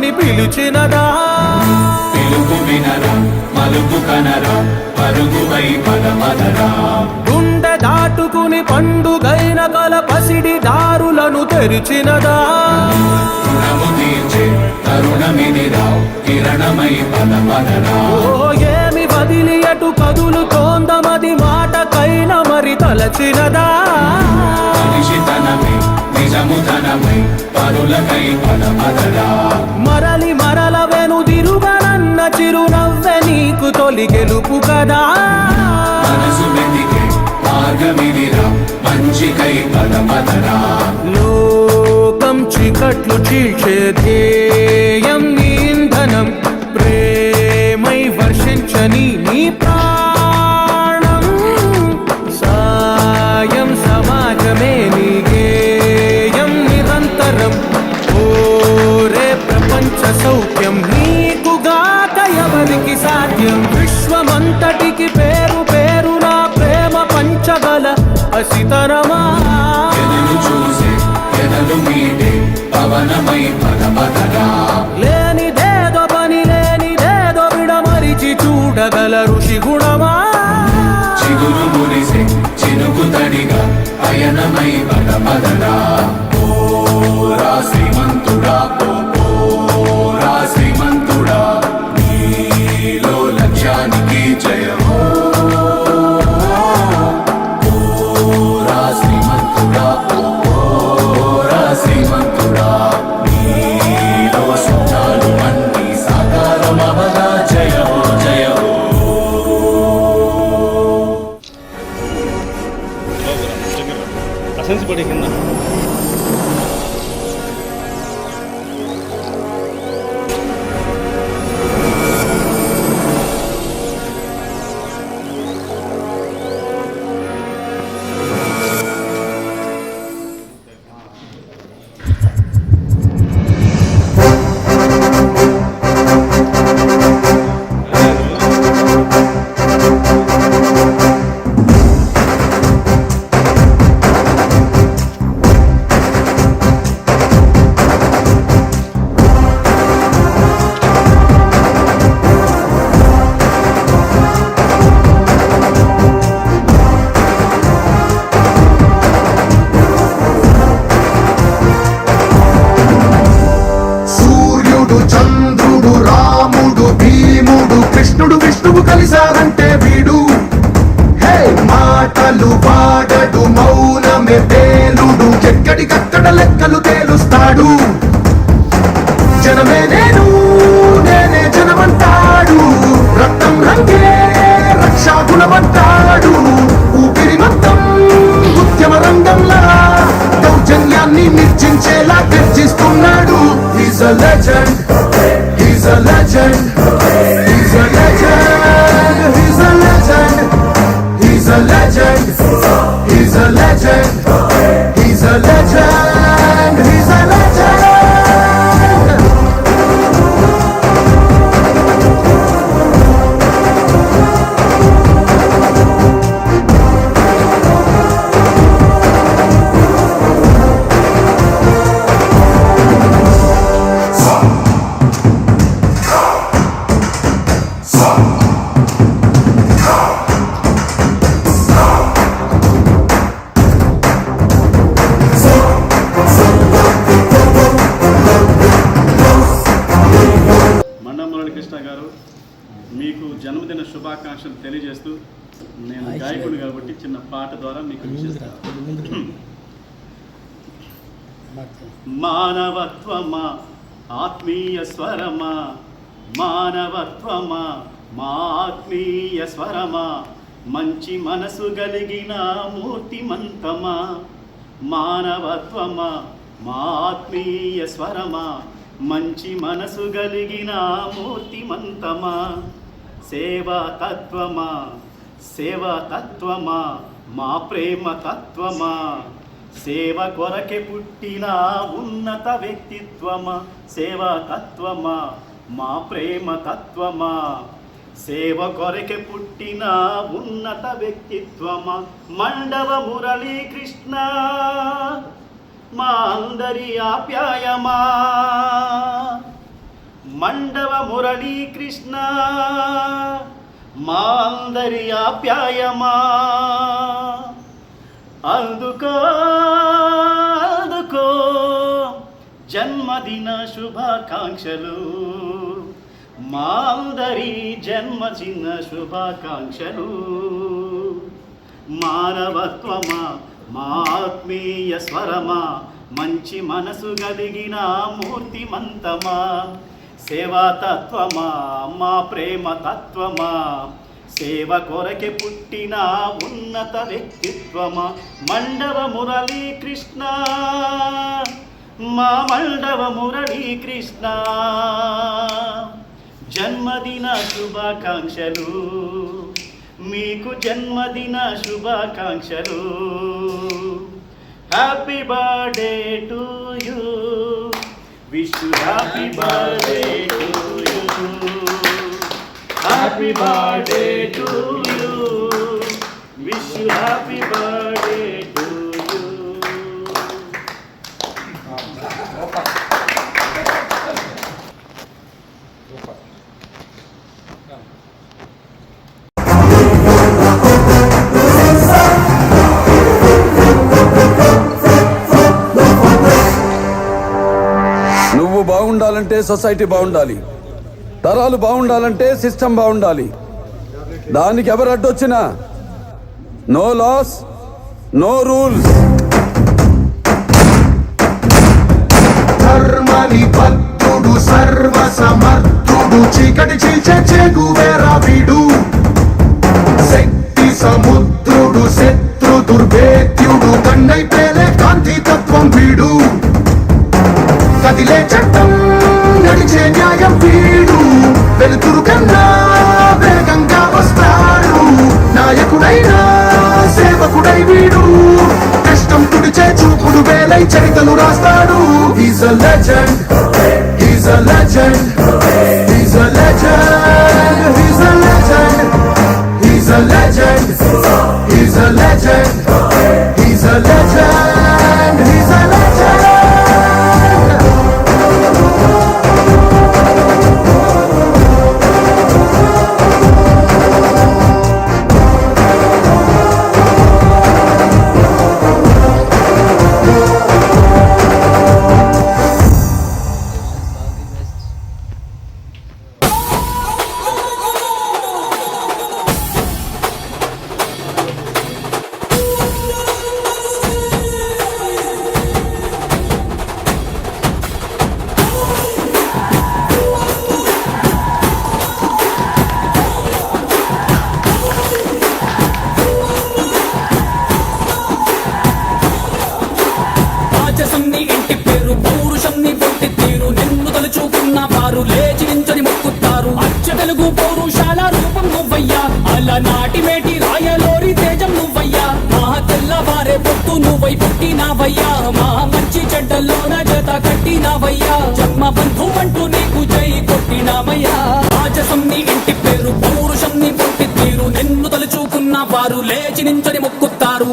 రమ్మని పిలిచినదా? పిలుపు వినరా మలుపు కనరా పరుగువై పదమదరా. గుండె దాటుకుని పండుగైన కల పసిడి దారులను తెరిచినదా? రుణము తీర్చే తరుణమిదిరా కిరణమై పదమదరా. ఓ ఏమి వదిలి అటు కదులుతోందమది మాటకైన మరి తలచినదా? మనిషితనమై నిజముతనమై పరులకై పదమదరా. మరలి మరల వెనుదిరుగనన్న చిరునవ్వె నీకు తొలి గెలుపు కదా? మనసు వెతికే మార్గమిదిరా మంచికై పదమదరా. లోకం చీకట్లు చీల్చే ధ్యేయం నీ ఇంధనం, ప్రేమై వర్షించని నీ ప్రాణం, సాయం సమాజమే నీ గేయం నిరంతరం. ఓరే ప్రపంచ సౌఖ్యం నీకుగాక ఎవరికి సాధ్యం? విశ్వమంతటికి పేరు పేరు నా ప్రేమ పంచగల అసితరమా. ఎదలు చూసే ఎదలు మీటే పవనమై పదమదరా. లేనిదేదో పని లేనిదేదో విడమరిచి చూడగల ఋషి గుణమా. చిగురు మురిసే చినుకు తడిగా అయనమై పదమదరా. ఓరా శ్రీమంతుడా ఓరా శ్రీమంతుడా నీలో లక్ష్యానికి జయమో. ఓరా శ్రీమంతుడా ఓరా శ్రీమంతుడా నీలో స్వప్నాలు అన్ని సాకారమవగా జయమో జయమో. అసెన్స్ పడి కింద చంద్రుడు రాముడు భీముడు కృష్ణుడు విష్ణువు కలిసారంటే వీడు. హే మాటలు వాడడు మౌనమే పేలుడు, ఎక్కడికక్కడ లెక్కలు తేలుస్తాడు. జనమే నేను నేనే జనమంటాడు, రక్తం రంగే రక్షాగుణమంటాడు. ఊపిరి మొత్తం ఉద్యమ రంగంలా దౌర్జన్యాన్ని నిర్జించేలా గర్జిస్తున్నాడు. He's a legend, he's a legend, he's a legend, he's a legend, he's a legend, he's a legend, he's a legend, he's a legend. మీకు జన్మదిన శుభాకాంక్షలు తెలియజేస్తూ నేను గాయకుడు కాబట్టి చిన్న పాట ద్వారా మీకు మానవత్వమా ఆత్మీయ స్వరమా, మానవత్వమా మా ఆత్మీయ స్వరమా, మంచి మనసు కలిగిన మూర్తిమంతమా. మానవత్వమా మా ఆత్మీయ స్వరమా, మంచి మనసు కలిగిన మూర్తిమంతమా. సేవా తత్వమా సేవా తత్వమా మా ప్రేమ తత్వమా, సేవ కొరకే పుట్టిన ఉన్నత వ్యక్తిత్వమా. సేవా తత్వమా మా ప్రేమ తత్వమా, సేవ కొరకే పుట్టిన ఉన్నత వ్యక్తిత్వమా. మండవ మురళీకృష్ణ మా అందరి ఆప్యాయమా, మండవ మురళీకృష్ణ మా అందరి ఆప్యాయమా అందుకో అందుకో జన్మదిన శుభాకాంక్షలు మా అందరి జన్మదిన శుభాకాంక్షలు మానవత్వమా మా ఆత్మీయ స్వరమా మంచి మనసు గదిగిన మూర్తిమంతమా సేవాతత్వమా మా ప్రేమ తత్వమా సేవ కొరకే పుట్టిన ఉన్నత వ్యక్తిత్వమా మండవ మురళీకృష్ణ మా మండవ మురళీకృష్ణ జన్మదిన శుభాకాంక్షలు మీకు జన్మదిన శుభాకాంక్షలు happy birthday to you wish you happy birthday to you happy birthday to you wish you happy birthday to you. నువ్వు బాగుండాలంటే సొసైటీ బాగుండాలి, తరాలు బాగుండాలంటే సిస్టమ్ బాగుండాలి. దానికి ఎవరు అడ్డొచ్చినా నో లాస్ నో రూల్స్. ధర్మని భక్తుడు సర్వ సమర్థుడు చీకటి చీల్చే చెగువేరా వీడు శక్తి సముద్రుడు శత్రు దుర్భేద్యుడు కన్నై పేలే కాంతి తత్వం వీడు కదిలే చట్టం నడిచే న్యాయం వీడు వెలుతురు కన్నా వేగంగా వస్తాడు నాయకుడైనా సేవకుడై వీడు కష్టం తుడిచే చూపుడు వేలై చరితలు రాస్తాడు. He's a legend, he's a legend, he's a legend, he's a legend, he's a legend, he's a legend, he's a legend, he's a legend. రాజసంని ఇంటి పేరు పౌరుషంని పొట్టి తీరు నిన్ను తలుచుకున్న వారు లేచి నించని మొక్కుతారు. అచ్చ తెలుగు పౌరుషాల రూపం నువ్వయ్యా అలనాటి మేటి రాయలోరి తేజం నువ్వయ్యా మా తెల్లవారే పొత్తు నువ్వై పుట్టినావయ్యా మా మంచి చెడ్డల్లోన జత కట్టినావయ్యా జన్మ బంధు అంటూ నీకు జై కొట్టినామయ్యా. రాజసంని ఇంటి పేరు పౌరుషంని పొట్టి తీరు నిన్ను తలుచుకున్న వారు లేచి నించని మొక్కుతారు.